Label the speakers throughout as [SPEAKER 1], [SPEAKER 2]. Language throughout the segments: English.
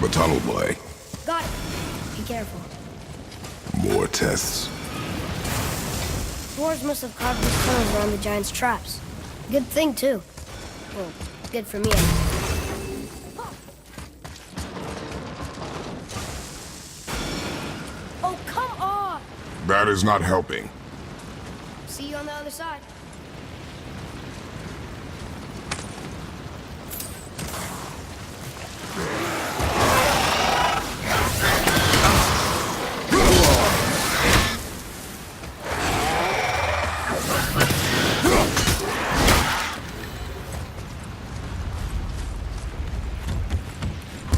[SPEAKER 1] a tunnel boy.
[SPEAKER 2] Got it. Be careful.
[SPEAKER 1] More tests.
[SPEAKER 2] Dwarves must have carved these tunnels around the giant's traps. Good thing, too. Well, good for me. Oh, come on!
[SPEAKER 1] That is not helping.
[SPEAKER 2] See you on the other side.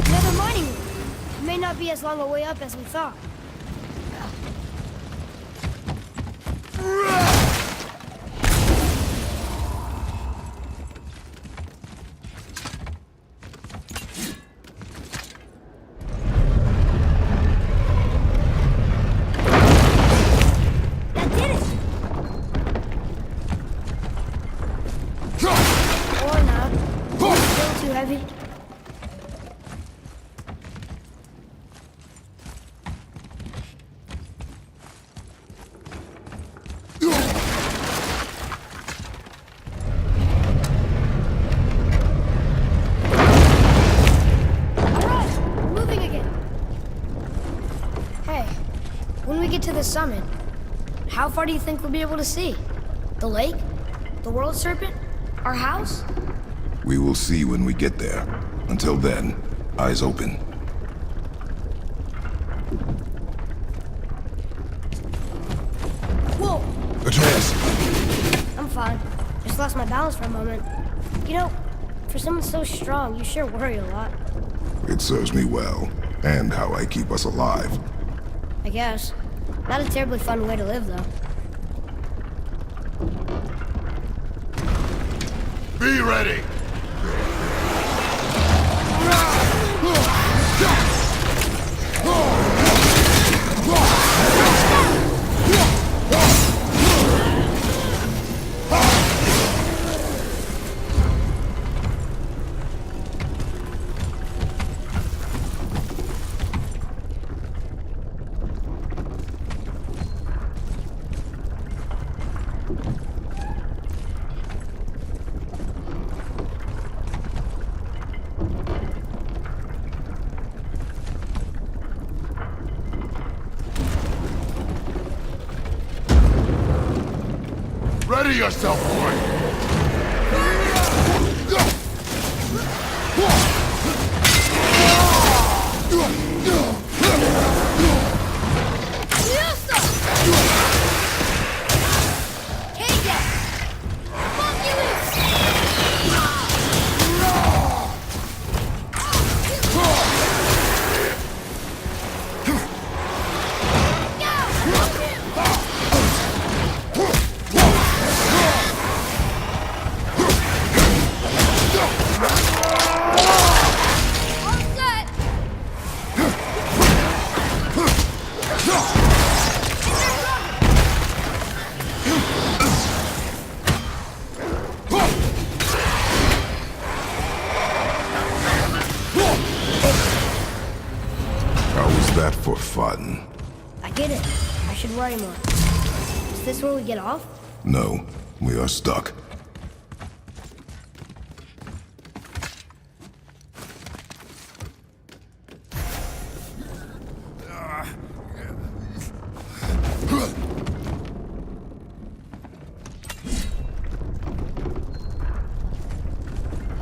[SPEAKER 2] Another mining room. It may not be as long a way up as we thought. That did it! Or not. Still too heavy. When we get to the summit, how far do you think we'll be able to see? The lake? The world serpent? Our house?
[SPEAKER 1] We will see when we get there. Until then, eyes open.
[SPEAKER 2] Whoa!
[SPEAKER 1] Atreus!
[SPEAKER 2] I'm fine. Just lost my balance for a moment. You know, for someone so strong, you sure worry a lot.
[SPEAKER 1] It serves me well, and how I keep us alive.
[SPEAKER 2] I guess. Not a terribly fun way to live, though.
[SPEAKER 1] Be ready! Ready yourself, boy! That for fun?
[SPEAKER 2] I get it. I should worry more. Is this where we get off?
[SPEAKER 1] No, we are stuck.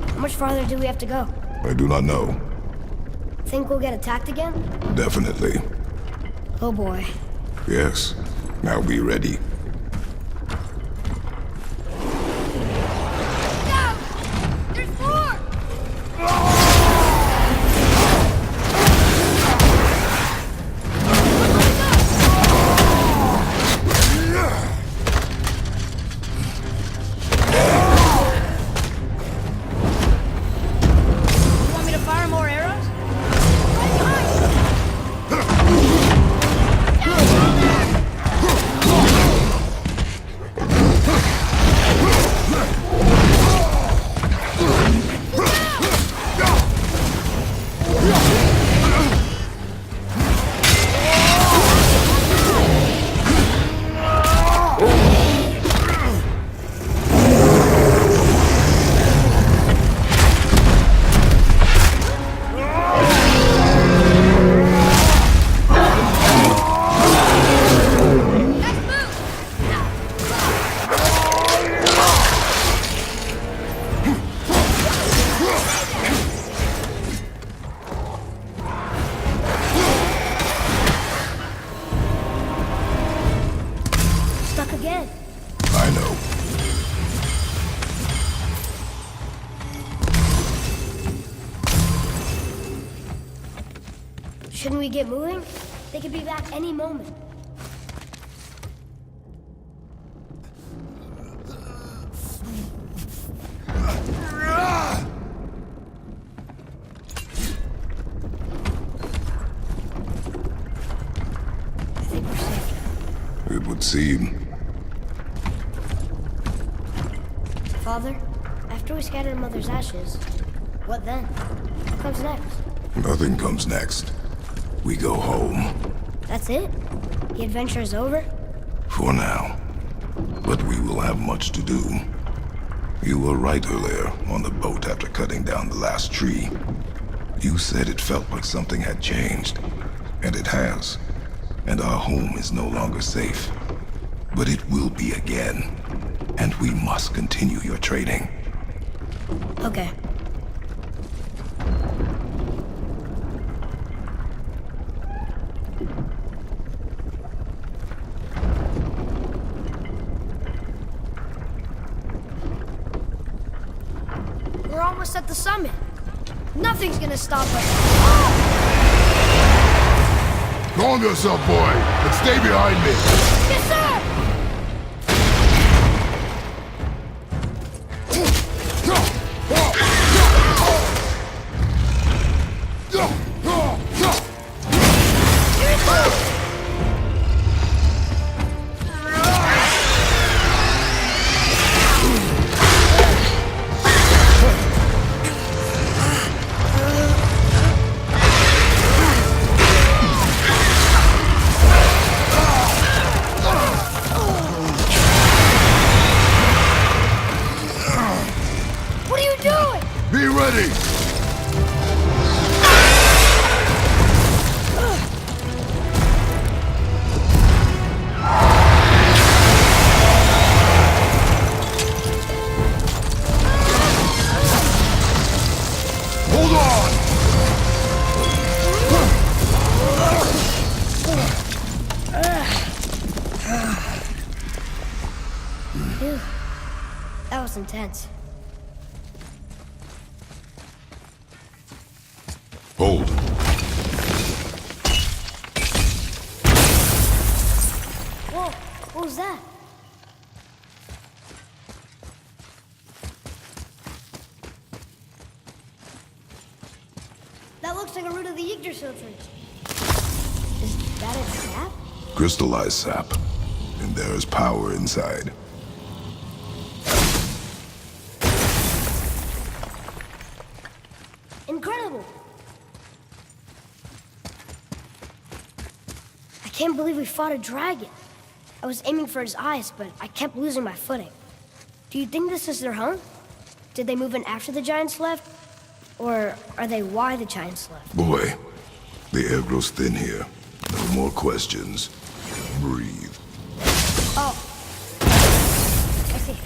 [SPEAKER 2] How much farther do we have to go?
[SPEAKER 1] I do not know.
[SPEAKER 2] Think we'll get attacked again?
[SPEAKER 1] Definitely.
[SPEAKER 2] Oh boy.
[SPEAKER 1] Yes. Now be ready.
[SPEAKER 2] No! There's more! You want me to fire more arrows? Shouldn't we get moving? They could be back any moment. I think we're safe.
[SPEAKER 1] It would seem.
[SPEAKER 2] Father, after we scatter Mother's ashes, what then? What comes next?
[SPEAKER 1] Nothing comes next. We go home.
[SPEAKER 2] That's it? The adventure is over?
[SPEAKER 1] For now. But we will have much to do. You were right earlier on the boat after cutting down the last tree. You said it felt like something had changed. And it has. And our home is no longer safe. But it will be again. And we must continue your training.
[SPEAKER 2] Okay. We're almost at the summit. Nothing's gonna stop us.
[SPEAKER 1] Calm yourself, boy, and stay behind me.
[SPEAKER 2] Yes, sir! What are you doing?
[SPEAKER 1] Be ready! Hold on!
[SPEAKER 2] Phew. That was intense.
[SPEAKER 1] Hold.
[SPEAKER 2] Whoa, what was that? That looks like a root of the Yggdrasil tree. Is that its sap?
[SPEAKER 1] Crystallized sap. And there is power inside.
[SPEAKER 2] Incredible! I can't believe we fought a dragon. I was aiming for his eyes, but I kept losing my footing. Do you think this is their home? Did they move in after the giants left? Or are they why the giants left?
[SPEAKER 1] Boy, the air grows thin here. No more questions. Breathe.
[SPEAKER 2] Oh. I see.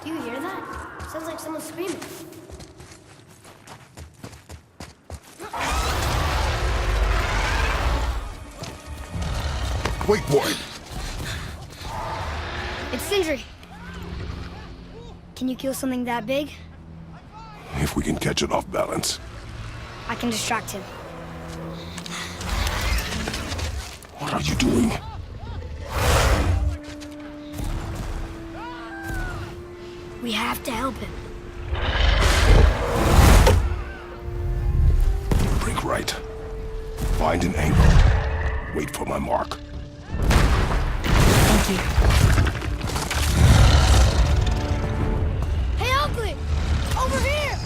[SPEAKER 2] Do you hear that? Sounds like someone screaming.
[SPEAKER 1] Wait, boy.
[SPEAKER 2] It's Sindri. Can you kill something that big?
[SPEAKER 1] If we can catch it off balance.
[SPEAKER 2] I can distract him.
[SPEAKER 1] What are you doing?
[SPEAKER 2] We have to help him.
[SPEAKER 1] Break right. Find an angle. Wait for my mark.
[SPEAKER 2] Thank you. Hey, Ugly! Over here!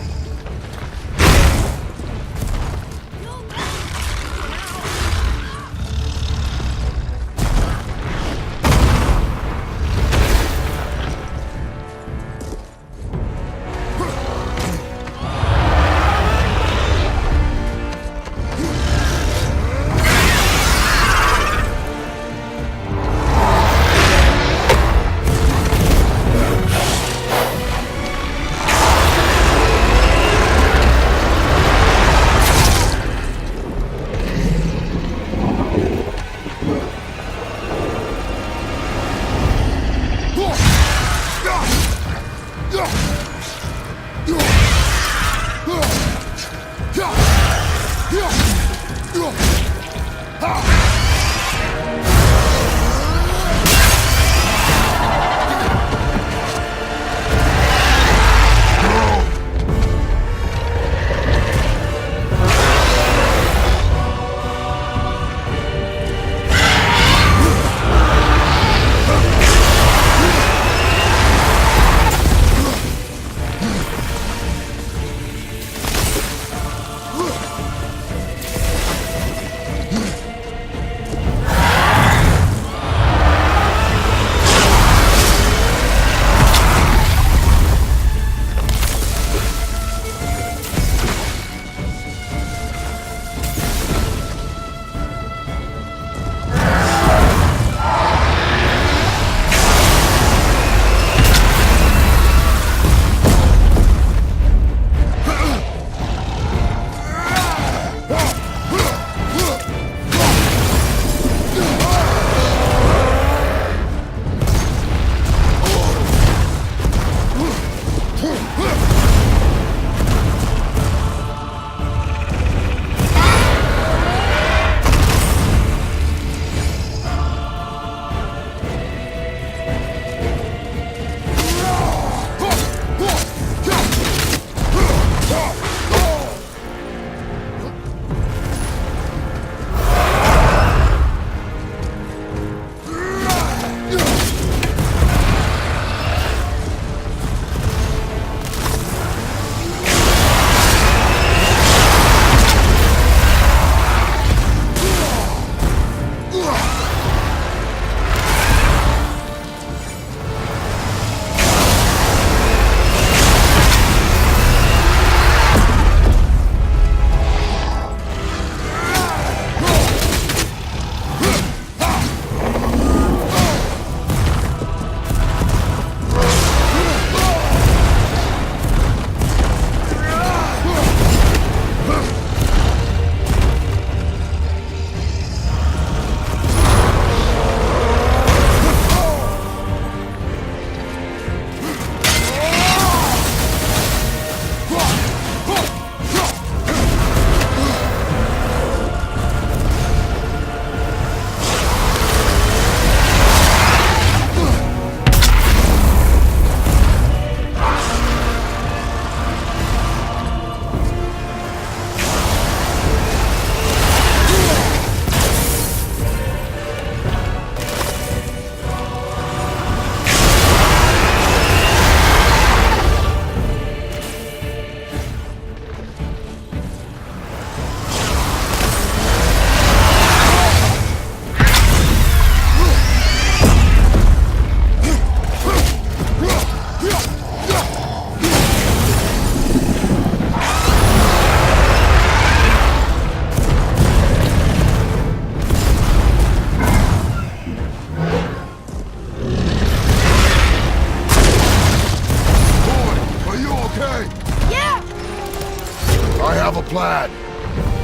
[SPEAKER 1] plan.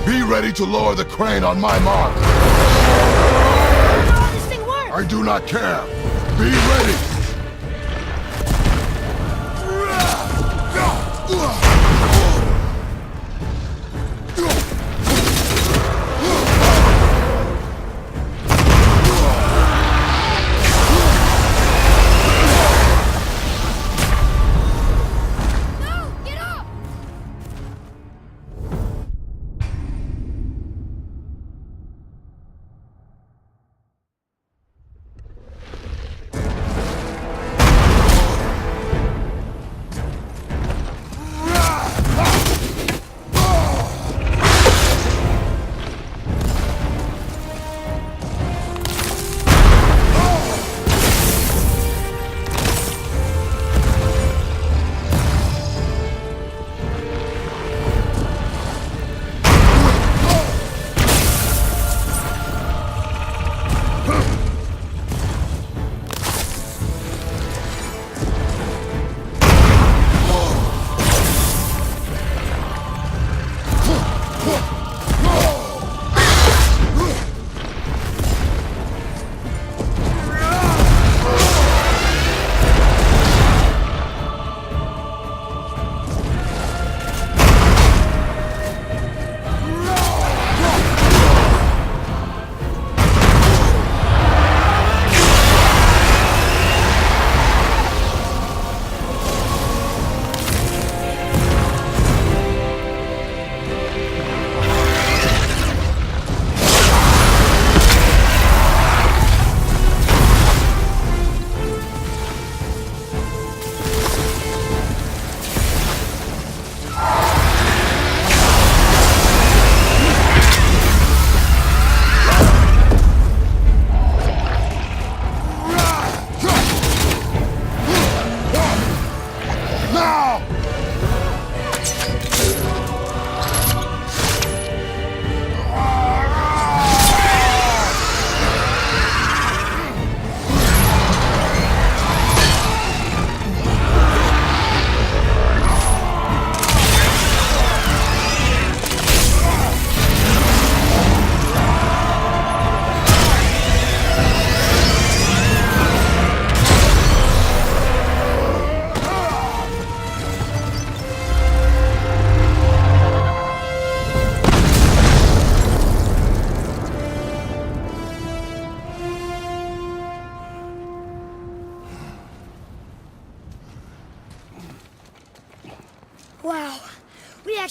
[SPEAKER 1] Be ready to lower the crane on my mark.
[SPEAKER 2] How will this thing work?
[SPEAKER 1] I do not care. Be ready.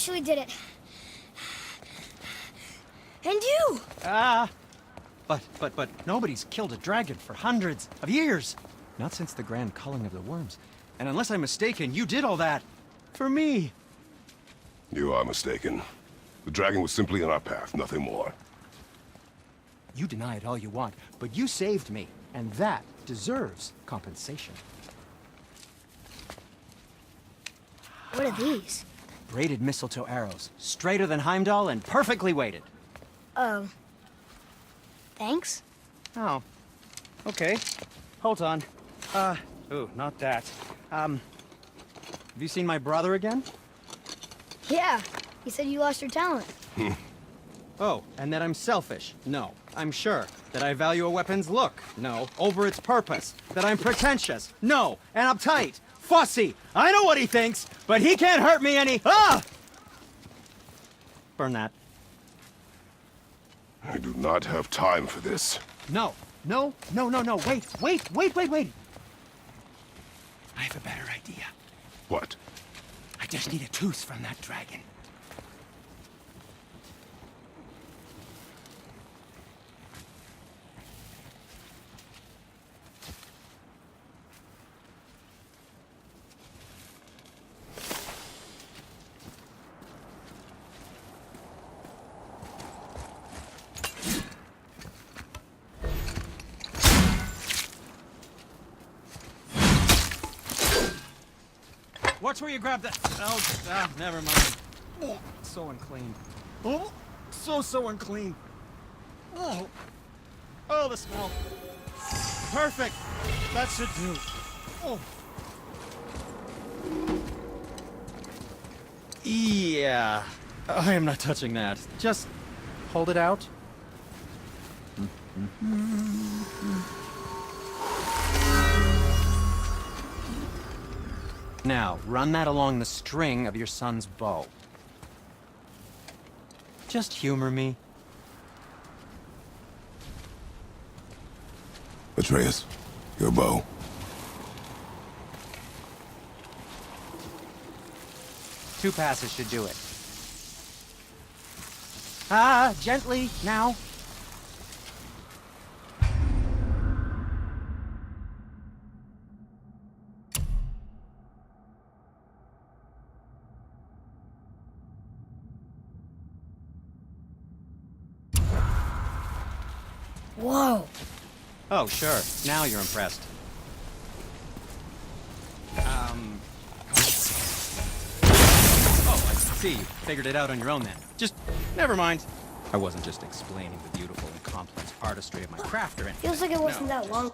[SPEAKER 2] actually did it. And you!
[SPEAKER 3] But nobody's killed a dragon for hundreds of years. Not since the grand culling of the worms. And unless I'm mistaken, you did all that for me.
[SPEAKER 1] You are mistaken. The dragon was simply in our path, nothing more.
[SPEAKER 3] You deny it all you want, but you saved me, and that deserves compensation.
[SPEAKER 2] What are these?
[SPEAKER 3] Braided mistletoe arrows, straighter than Heimdall and perfectly weighted.
[SPEAKER 2] Oh. Thanks?
[SPEAKER 3] Oh. Okay. Hold on. Ooh, not that. Have you seen my brother again?
[SPEAKER 2] Yeah. He said you lost your talent.
[SPEAKER 3] Oh, and that I'm selfish? No, I'm sure. That I value a weapon's look? No, over its purpose. That I'm pretentious? No, and uptight, fussy. I know what he thinks, but he can't hurt me any. Ah! Burn that.
[SPEAKER 1] I do not have time for this.
[SPEAKER 3] No. Wait. I have a better idea.
[SPEAKER 1] What?
[SPEAKER 3] I just need a tooth from that dragon. Watch where you grab that. Oh, never mind. Oh, so unclean. Oh, so unclean. Oh, the smell. Perfect. That should do. Oh. Yeah. I am not touching that. Just hold it out. Now, run that along the string of your son's bow. Just humor me.
[SPEAKER 1] Atreus, your bow.
[SPEAKER 3] Two passes should do it. Gently, now.
[SPEAKER 2] Whoa.
[SPEAKER 3] Oh, sure. Now you're impressed. Oh, I see. You figured it out on your own then. Just, never mind. I wasn't just explaining the beautiful and complex artistry of my craft or anything.
[SPEAKER 2] Feels like it wasn't that long.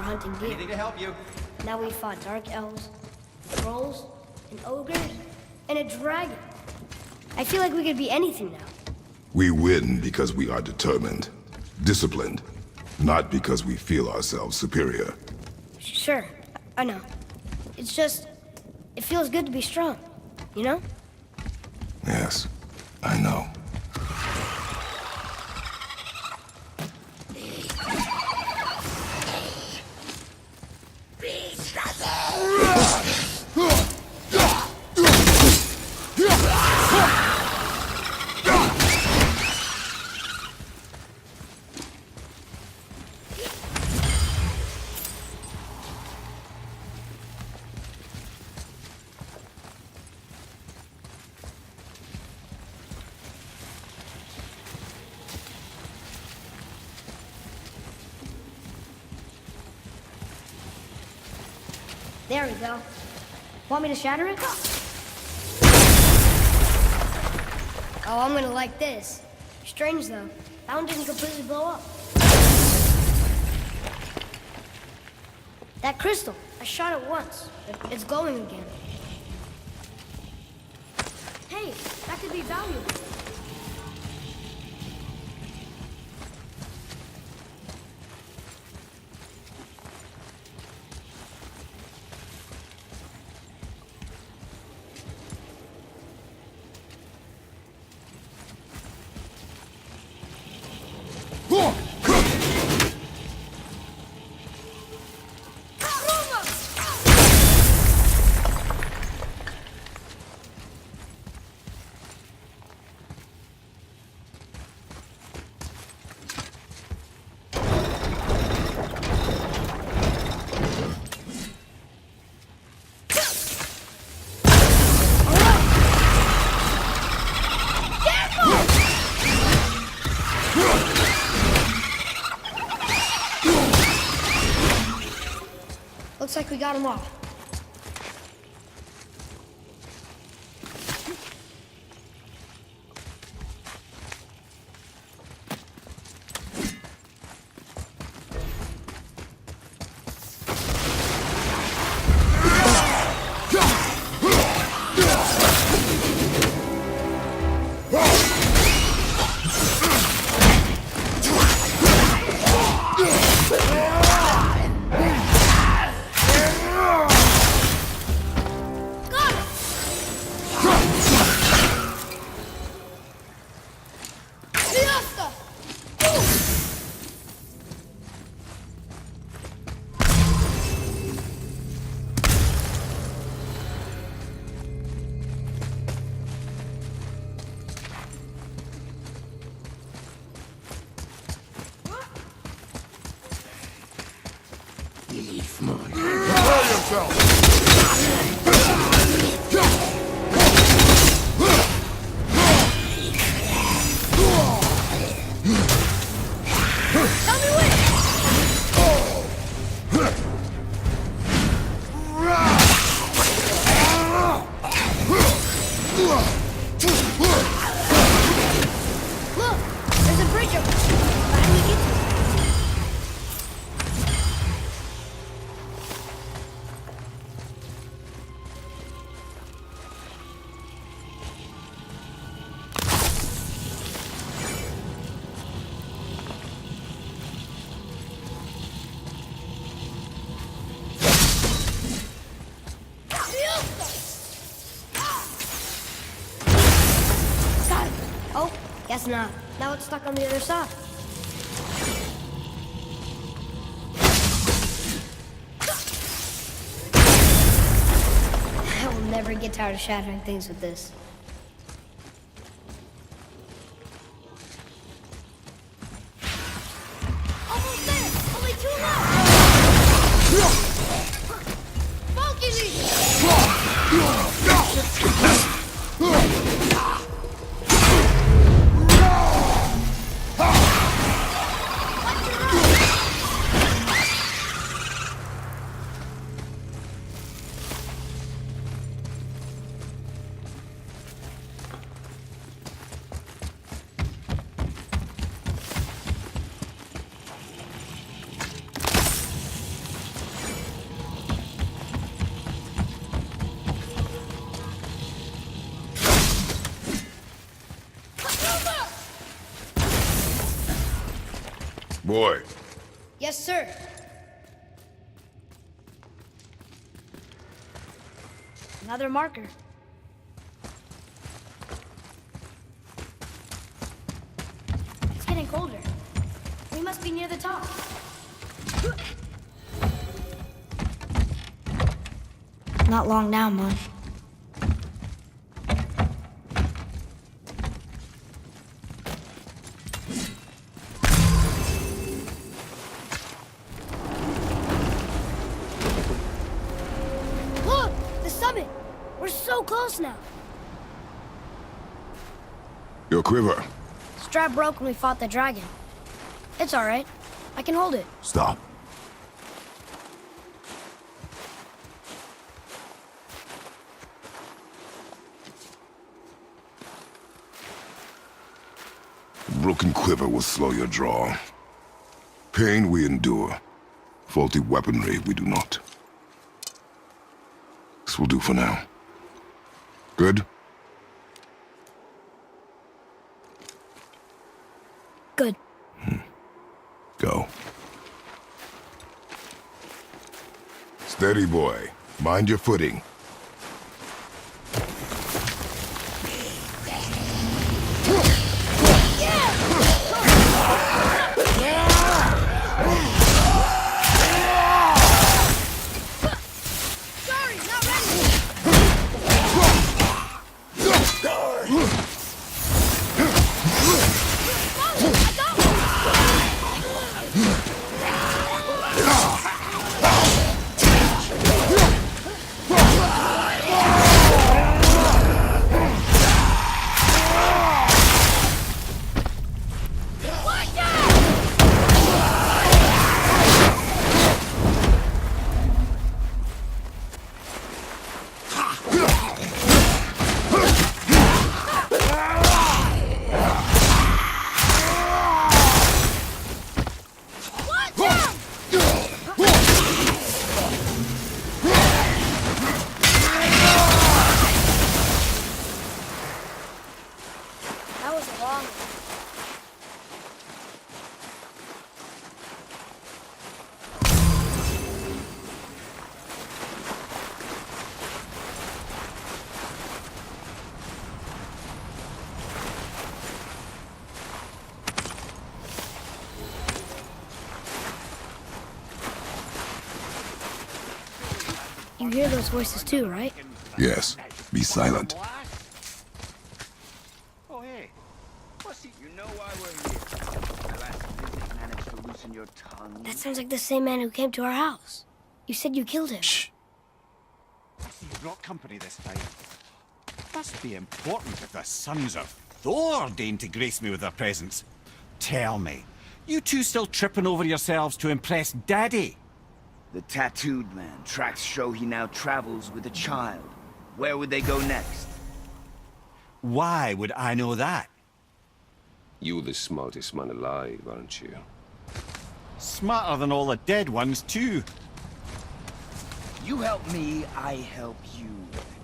[SPEAKER 2] Hunting deer.
[SPEAKER 3] Anything to help you.
[SPEAKER 2] Now we fought dark elves, trolls, and ogres, and a dragon. I feel like we could be anything now.
[SPEAKER 1] We win because we are determined, disciplined, not because we feel ourselves superior.
[SPEAKER 2] Sure, I know. It's just, it feels good to be strong, you know?
[SPEAKER 1] Yes, I know.
[SPEAKER 2] There we go. Want me to shatter it? Oh, I'm gonna like this. Strange though. That one didn't completely blow up. That crystal, I shot it once. It's glowing again. Hey! Hey, that could be valuable. Looks like we got them all.
[SPEAKER 1] Prepare yourself!
[SPEAKER 2] Tell me Look, there's a bridge over there. How do we get to it? Got it. Oh, guess not. Now it's stuck on the other side. I will never get tired of shattering things with this. Almost there! Only two left!
[SPEAKER 1] Boy,
[SPEAKER 2] Yes, sir. Another marker. It's getting colder. We must be near the top. Not long now, Mom. Look! The summit! We're so close now.
[SPEAKER 1] your quiver.
[SPEAKER 2] Strap broke when we fought the dragon. It's all right. I can hold it.
[SPEAKER 1] Stop. A broken quiver will slow your draw. Pain we endure. Faulty weaponry we do not. This will do for now. Good?
[SPEAKER 2] Good.
[SPEAKER 1] Go. Steady, boy. Mind your footing.
[SPEAKER 2] Sorry, not ready. That was a long one. You hear those voices too, right?
[SPEAKER 1] Yes. Be silent.
[SPEAKER 3] Oh, hey. What's he...
[SPEAKER 4] You know why we're here. My last visit managed to loosen your tongue.
[SPEAKER 2] That sounds like the same man who came to our house. You said you killed him.
[SPEAKER 1] Shh.
[SPEAKER 3] You brought company this time. Must be important if the sons of Thor deign to grace me with their presence. Tell me, you two still tripping over yourselves to impress Daddy?
[SPEAKER 4] The tattooed man. Tracks show he now travels with a child. Where would they go next?
[SPEAKER 3] Why would I know that?
[SPEAKER 5] You're the smartest man alive, aren't you?
[SPEAKER 3] Smarter than all the dead ones, too.
[SPEAKER 4] You help me, I help you.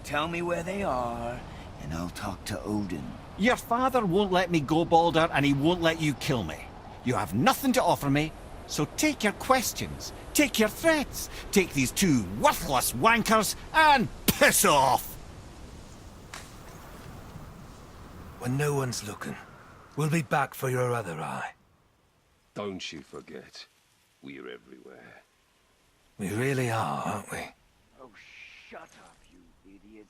[SPEAKER 4] Tell me where they are, and I'll talk to Odin.
[SPEAKER 3] Your father won't let me go, Balder, and he won't let you kill me. You have nothing to offer me, so take your questions, take your threats, take these two worthless wankers, and piss off!
[SPEAKER 6] When no one's looking, we'll be back for your other eye.
[SPEAKER 5] Don't you forget, we're everywhere.
[SPEAKER 6] We really are, aren't we?
[SPEAKER 4] Oh, shut up, you idiots.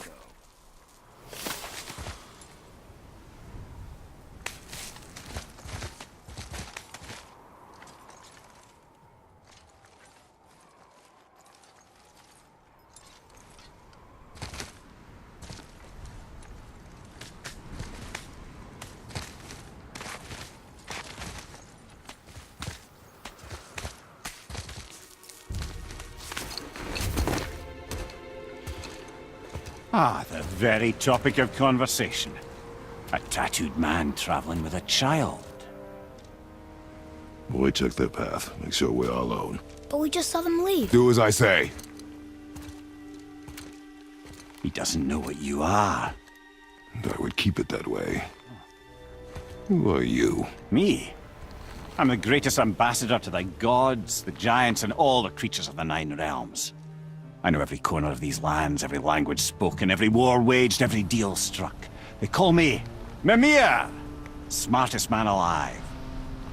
[SPEAKER 4] Go.
[SPEAKER 3] Ah, the very topic of conversation. A tattooed man traveling with a child.
[SPEAKER 1] Boy, check their path. Make sure we're all alone.
[SPEAKER 2] But we just saw them leave.
[SPEAKER 1] Do as I say.
[SPEAKER 3] He doesn't know what you are.
[SPEAKER 1] And I would keep it that way. Who are you?
[SPEAKER 3] Me? I'm the greatest ambassador to the gods, the giants, and all the creatures of the Nine Realms. I know every corner of these lands, every language spoken, every war waged, every deal struck. They call me Mimir, smartest man alive.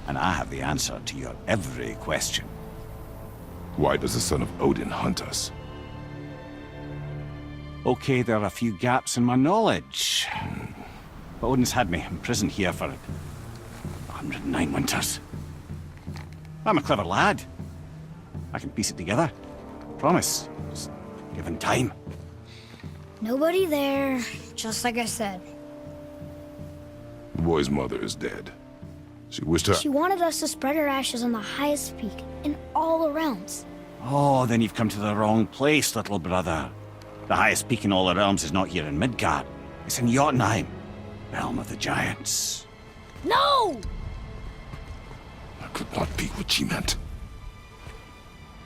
[SPEAKER 3] And I have the answer to your every question.
[SPEAKER 1] Why does the son of Odin hunt us?
[SPEAKER 3] Okay, there are a few gaps in my knowledge. But Odin's had me imprisoned here for 109 winters. I'm a clever lad. I can piece it together. Promise. Just given time.
[SPEAKER 2] Nobody there, just like I said.
[SPEAKER 1] The boy's mother is dead. She wished her...
[SPEAKER 2] She wanted us to spread her ashes on the highest peak in all the realms.
[SPEAKER 3] Oh, then you've come to the wrong place, little brother. The highest peak in all the realms is not here in Midgard. It's in Jotunheim, realm of the giants.
[SPEAKER 2] No!
[SPEAKER 1] That could not be what she meant.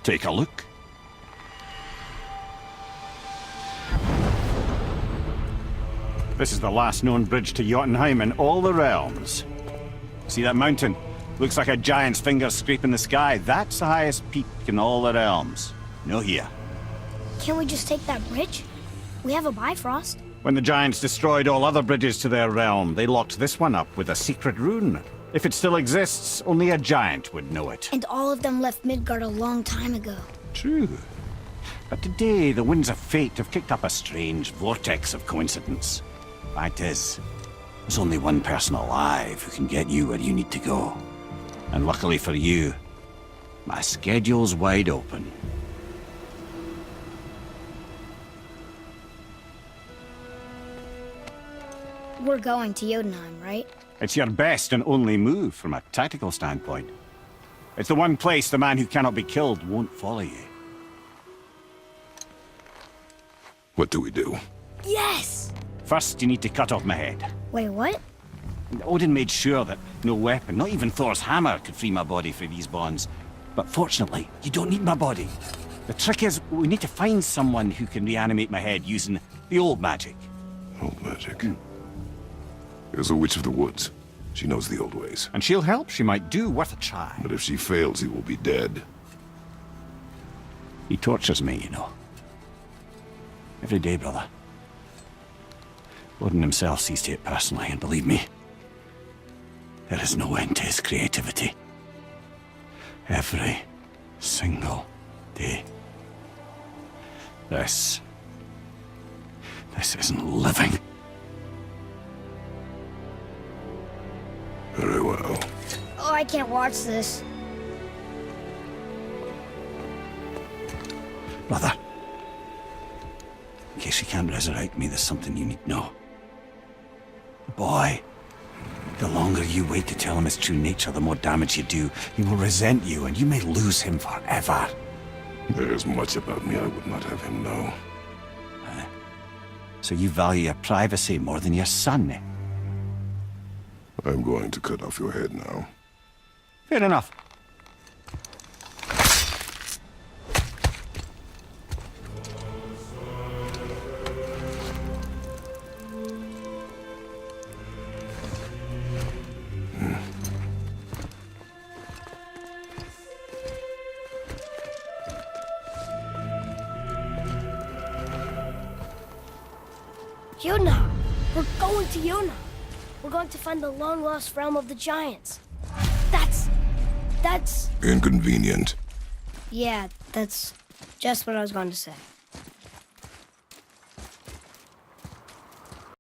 [SPEAKER 3] Take a look. This is the last known bridge to Jotunheim in all the realms. See that mountain? Looks like a giant's finger scraping the sky. That's the highest peak in all the realms. No here.
[SPEAKER 2] Can't we just take that bridge? We have a Bifrost.
[SPEAKER 3] When the giants destroyed all other bridges to their realm, they locked this one up with a secret rune. If it still exists, only a giant would know it.
[SPEAKER 2] And all of them left Midgard a long time ago.
[SPEAKER 3] True. But today, the winds of fate have kicked up a strange vortex of coincidence. Fact is, there's only one person alive who can get you where you need to go. And luckily for you, my schedule's wide open.
[SPEAKER 2] We're going to Jotunheim, right?
[SPEAKER 3] It's your best and only move from a tactical standpoint. It's the one place the man who cannot be killed won't follow you.
[SPEAKER 1] What do we do?
[SPEAKER 2] Yes!
[SPEAKER 3] First, you need to cut off my head.
[SPEAKER 2] Wait, what?
[SPEAKER 3] Odin made sure that no weapon, not even Thor's hammer, could free my body from these bonds. But fortunately, you don't need my body. The trick is, we need to find someone who can reanimate my head using the old magic.
[SPEAKER 1] Old magic. There's a witch of the woods. She knows the old ways.
[SPEAKER 3] And she'll help. She might do worth a try.
[SPEAKER 1] But if she fails, he will be dead.
[SPEAKER 3] He tortures me, you know. Every day, brother. Odin himself sees to it personally, and believe me, there is no end to his creativity. Every single day. This isn't living.
[SPEAKER 1] Very well.
[SPEAKER 2] Oh, I can't watch this.
[SPEAKER 3] Brother, in case you can't resurrect me, there's something you need to know. Boy, the longer you wait to tell him his true nature, the more damage you do. He will resent you, and you may lose him forever.
[SPEAKER 1] There's much about me I would not have him know.
[SPEAKER 3] So you value your privacy more than your son, eh?
[SPEAKER 1] I'm going to cut off your head now.
[SPEAKER 3] Fair enough.
[SPEAKER 2] Jotunheim! We're going to Jotunheim! We're going to find the long-lost realm of the giants. That's...
[SPEAKER 1] Inconvenient.
[SPEAKER 2] Yeah, that's just what I was going to say.